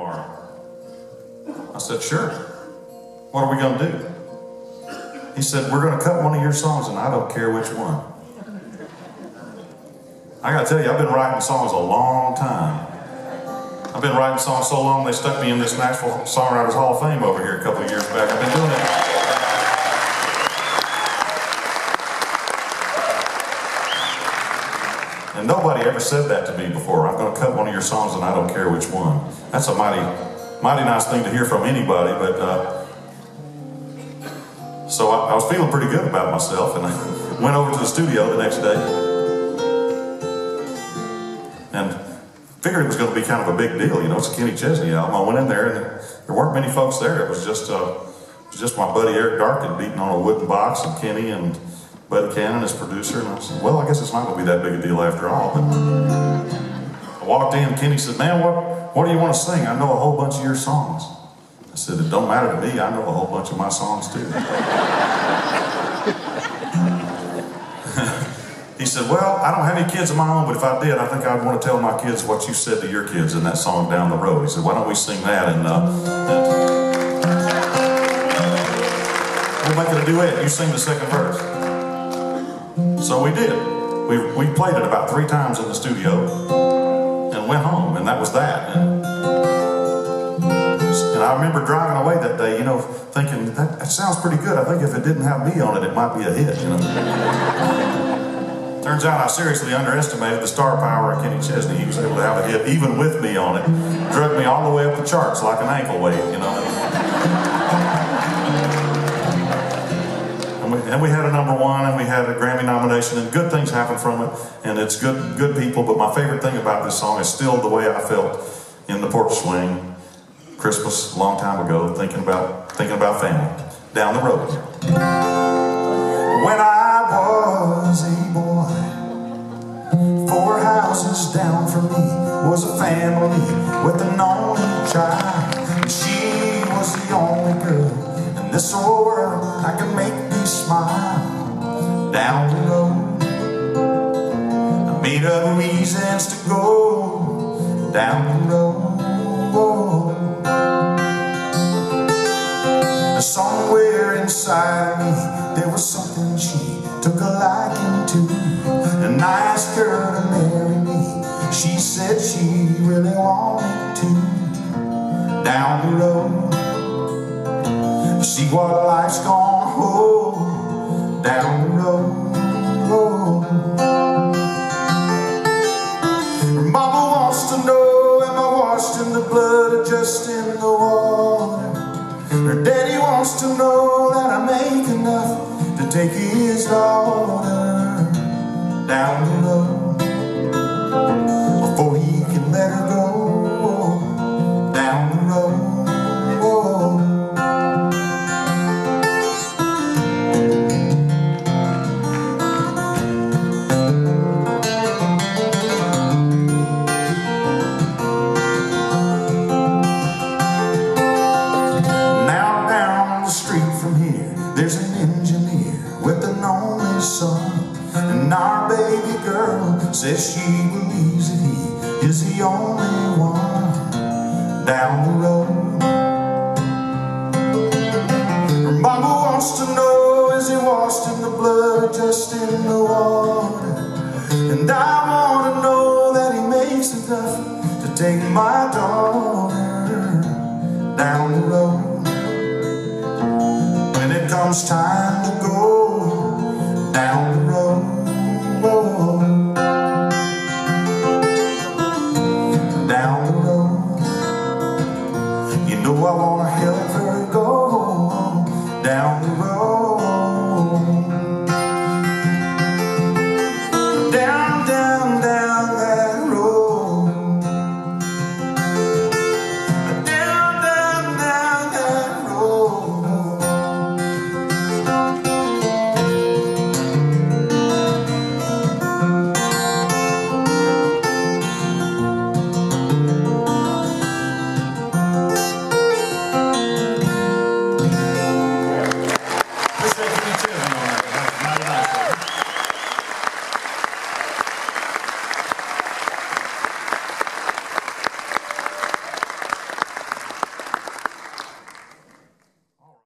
tomorrow? I said, sure. What are we going to do? He said, we're going to cut one of your songs, and I don't care which one. I got to tell you, I've been writing songs a long time. I've been writing songs so long they stuck me in this Nashville Songwriters Hall of Fame over here a couple of years back. I've been doing it. And nobody ever said that to me before. I'm going to cut one of your songs and I don't care which one. That's a mighty nice thing to hear from anybody. But so I was feeling pretty good about myself, and I went over to the studio the next day and figured it was going to be kind of a big deal. You know, it's a Kenny Chesney album. I went in there and there weren't many folks there. It was just my buddy Eric Darkin beating on a wooden box, and Kenny and Buddy Cannon, his producer. And I said, well, I guess it's not going to be that big a deal after all. But I walked in, Kenny said, man, what do you want to sing? I know a whole bunch of your songs. I said, it don't matter to me. I know a whole bunch of my songs too. He said, well, I don't have any kids of my own, but if I did, I think I'd want to tell my kids what you said to your kids in that song Down the Road. He said, why don't we sing that, and we'll make it a duet. You sing the second verse. So we did. We played it about 3 times in the studio and went home, and that was that. And I remember driving away that day, you know, thinking, that sounds pretty good. I think if it didn't have me on it, it might be a hit, you know. Turns out I seriously underestimated the star power of Kenny Chesney. He was able to have a hit even with me on it. Drug me all the way up the charts like an ankle weight, you know. And we had a #1, and we had a Grammy nomination, and good things happened from it, and it's good people. But my favorite thing about this song is still the way I felt in the porch swing Christmas a long time ago, thinking about family down the road. When I was a boy, 4 houses down from me was a family with an only child. And she was the only girl in this whole world I could make me smile. Down the road, I made up reasons to go down the road. Somewhere inside me there was something she took a liking to, and I asked her to marry me. She said she really wanted to. Down the road, see what life's gonna hold. Down the road, her mama wants to know, am I washed in the blood or just in the water? Her daddy wants to know that I make enough to take his daughter down the road before he can let her go. Down the road. There's an engineer with an only son, and our baby girl says she believes that he is the only one. Down the road, her mama wants to know, is he washed in the blood or just in the water? And I want to know that he makes enough to take my daughter down the road. When it comes time to go down the road, down the road, you know I want to help her go down the road, down, down, down that road, down, down, down that road. Appreciate you too.